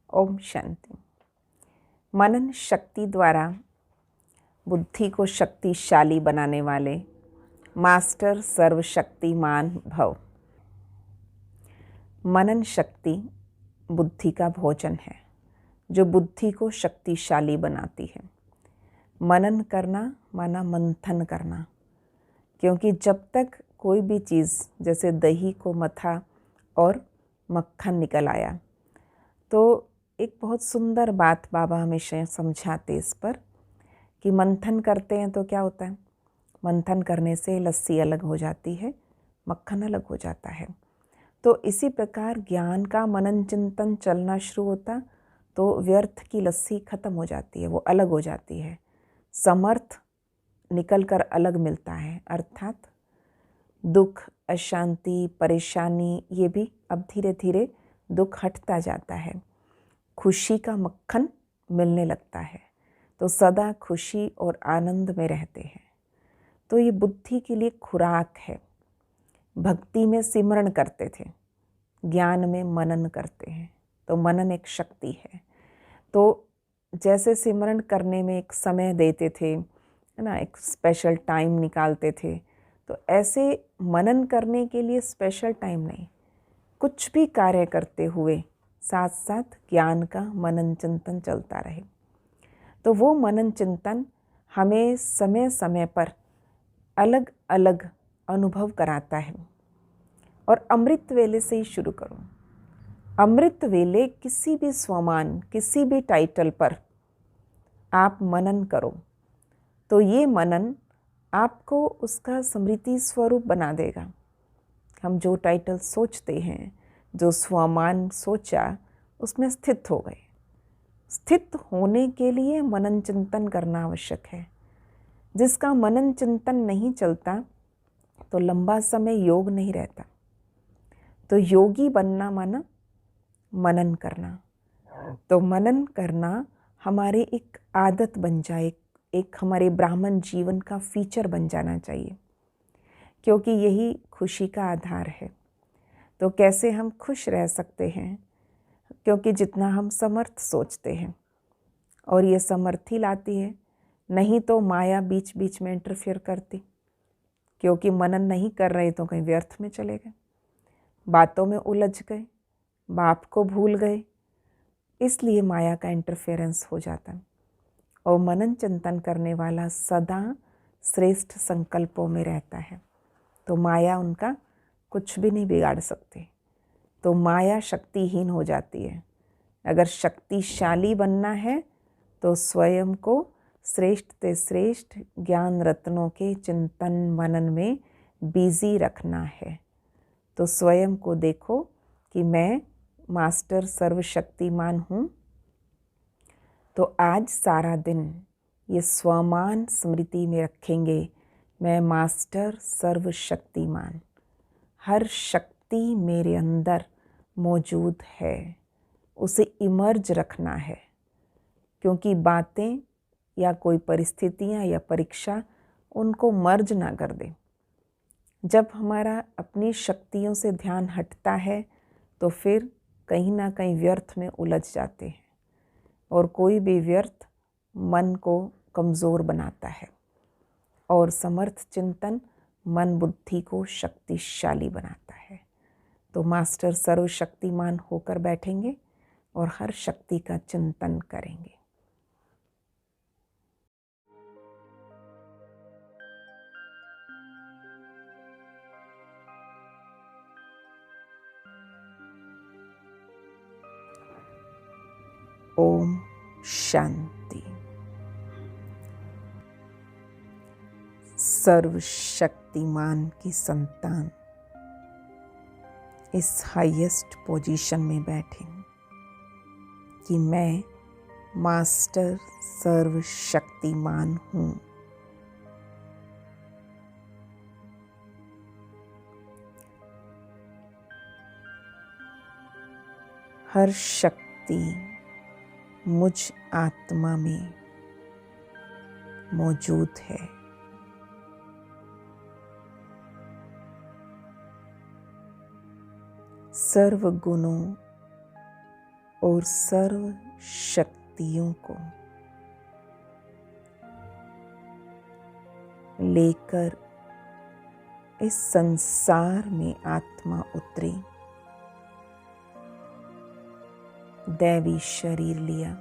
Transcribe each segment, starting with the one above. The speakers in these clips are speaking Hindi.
ओम शांति। मनन शक्ति द्वारा बुद्धि को शक्तिशाली बनाने वाले मास्टर सर्वशक्तिमान भव। मनन शक्ति बुद्धि का भोजन है जो बुद्धि को शक्तिशाली बनाती है। मनन करना माना मंथन करना, क्योंकि जब तक कोई भी चीज़ जैसे दही को मथा और मक्खन निकल आया, तो एक बहुत सुंदर बात बाबा हमेशा समझाते इस पर कि मंथन करते हैं तो क्या होता है। मंथन करने से लस्सी अलग हो जाती है, मक्खन अलग हो जाता है। तो इसी प्रकार ज्ञान का मनन चिंतन चलना शुरू होता तो व्यर्थ की लस्सी खत्म हो जाती है, वो अलग हो जाती है। समर्थ निकल कर अलग मिलता है, अर्थात दुख, अशांति, परेशानी ये भी अब धीरे धीरे दुख हटता जाता है। खुशी का मक्खन मिलने लगता है, तो सदा खुशी और आनंद में रहते हैं। तो ये बुद्धि के लिए खुराक है। भक्ति में सिमरण करते थे, ज्ञान में मनन करते हैं, तो मनन एक शक्ति है। तो जैसे सिमरण करने में एक समय देते थे, है ना, एक स्पेशल टाइम निकालते थे, तो ऐसे मनन करने के लिए स्पेशल टाइम नहीं, कुछ भी कार्य करते हुए साथ साथ ज्ञान का मनन चिंतन चलता रहे। तो वो मनन चिंतन हमें समय समय पर अलग अलग अनुभव कराता है। और अमृत वेले से ही शुरू करो। अमृत वेले किसी भी स्वमान, किसी भी टाइटल पर आप मनन करो, तो ये मनन आपको उसका स्मृति स्वरूप बना देगा। हम जो टाइटल सोचते हैं, जो स्वमान सोचा, उसमें स्थित हो गए। स्थित होने के लिए मनन चिंतन करना आवश्यक है। जिसका मनन चिंतन नहीं चलता तो लंबा समय योग नहीं रहता। तो योगी बनना माना मनन करना। तो मनन करना हमारे एक आदत बन जाए, एक हमारे ब्राह्मण जीवन का फीचर बन जाना चाहिए, क्योंकि यही खुशी का आधार है। तो कैसे हम खुश रह सकते हैं? क्योंकि जितना हम समर्थ सोचते हैं, और ये समर्थ ही लाती है, नहीं तो माया बीच बीच में इंटरफेयर करती। क्योंकि मनन नहीं कर रहे तो कहीं व्यर्थ में चले गए, बातों में उलझ गए, बाप को भूल गए, इसलिए माया का इंटरफेरेंस हो जाता। और मनन चिंतन करने वाला सदा श्रेष्ठ संकल्पों में रहता है, तो माया उनका कुछ भी नहीं बिगाड़ सकती। तो माया शक्तिहीन हो जाती है। अगर शक्तिशाली बनना है तो स्वयं को श्रेष्ठ से श्रेष्ठ ज्ञान रत्नों के चिंतन मनन में बिजी रखना है। तो स्वयं को देखो कि मैं मास्टर सर्वशक्तिमान हूँ। तो आज सारा दिन ये स्वमान स्मृति में रखेंगे, मैं मास्टर सर्वशक्तिमान, हर शक्ति मेरे अंदर मौजूद है, उसे इमर्ज रखना है। क्योंकि बातें या कोई परिस्थितियाँ या परीक्षा उनको मर्ज ना कर दे। जब हमारा अपनी शक्तियों से ध्यान हटता है तो फिर कहीं ना कहीं व्यर्थ में उलझ जाते हैं, और कोई भी व्यर्थ मन को कमज़ोर बनाता है, और समर्थ चिंतन मन बुद्धि को शक्तिशाली बनाता है। तो मास्टर सर्वशक्तिमान होकर बैठेंगे और हर शक्ति का चिंतन करेंगे। ओम शांति। सर्वशक्तिमान की संतान इस हाईएस्ट पोजीशन में बैठे कि मैं मास्टर सर्वशक्तिमान हूँ। हर शक्ति मुझ आत्मा में मौजूद है। सर्व गुणों और सर्व शक्तियों को लेकर इस संसार में आत्मा उतरी, दैवी शरीर लिया।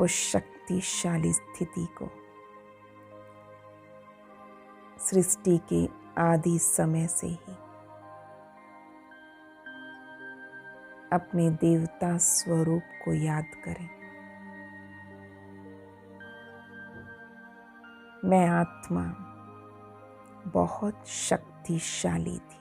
उस शक्तिशाली स्थिति को सृष्टि के आदि समय से ही अपने देवता स्वरूप को याद करें। मैं आत्मा बहुत शक्तिशाली थी।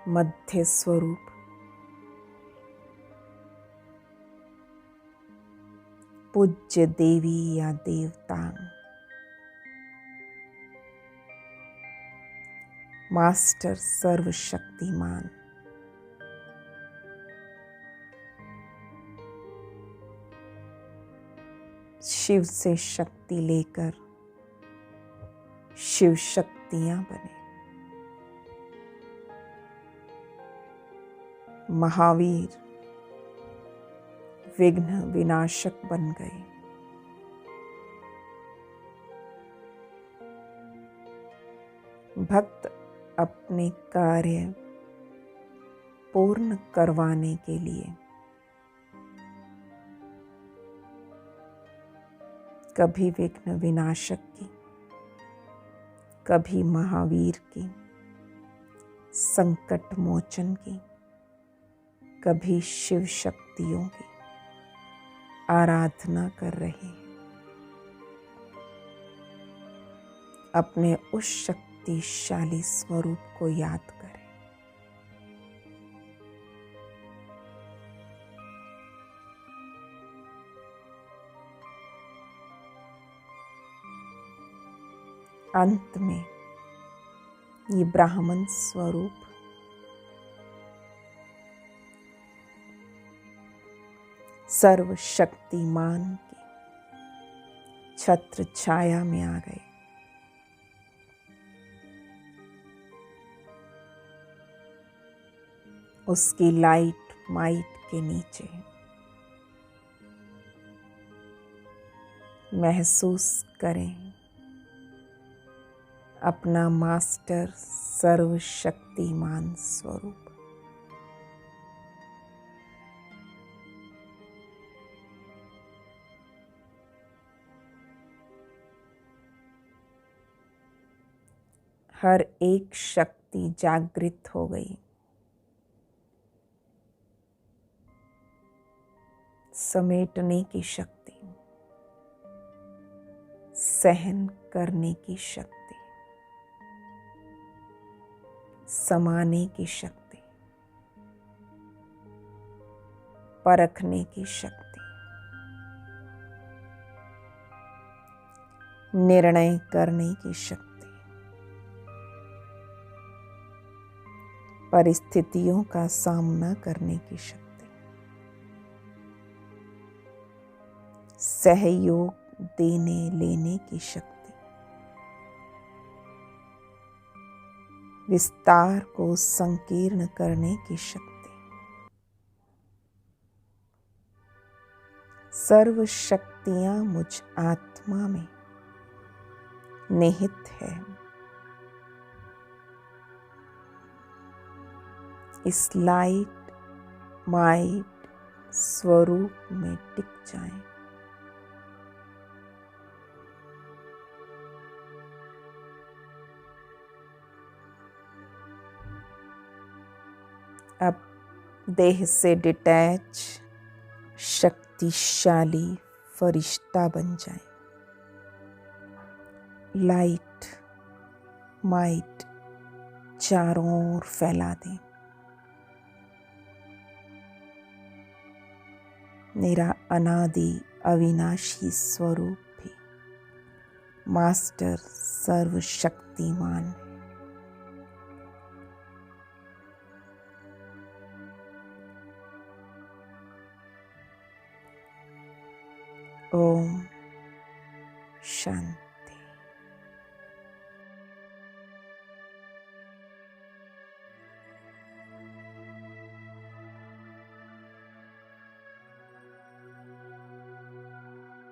मध्य स्वरूप पूज्य देवी या देवता, मास्टर सर्वशक्तिमान, शिव से शक्ति लेकर शिव शक्तियां बने। महावीर विघ्न विनाशक बन गए। भक्त अपने कार्य पूर्ण करवाने के लिए कभी विघ्न विनाशक की, कभी महावीर की, संकट मोचन की, कभी शिव शक्तियों की आराधना कर रहे हैं। अपने उस शक्तिशाली स्वरूप को याद करें। अंत में ये ब्राह्मण स्वरूप सर्वशक्तिमान की छत्र छाया में आ गए। उसकी लाइट माइट के नीचे महसूस करें अपना मास्टर सर्वशक्तिमान स्वरूप। हर एक शक्ति जागृत हो गई। समेटने की शक्ति, सहन करने की शक्ति, समाने की शक्ति, परखने की शक्ति, निर्णय करने की शक्ति, परिस्थितियों का सामना करने की शक्ति, सहयोग देने लेने की शक्ति, विस्तार को संकीर्ण करने की शक्ति, सर्व शक्तियां मुझ आत्मा में निहित है। इस लाइट माइट स्वरूप में टिक जाएं। अब देह से डिटैच शक्तिशाली फरिश्ता बन जाएं। लाइट माइट चारों ओर फैला दें। मेरा अनादि अविनाशी स्वरूप भी मास्टर सर्वशक्तिमान है। ओम शांति।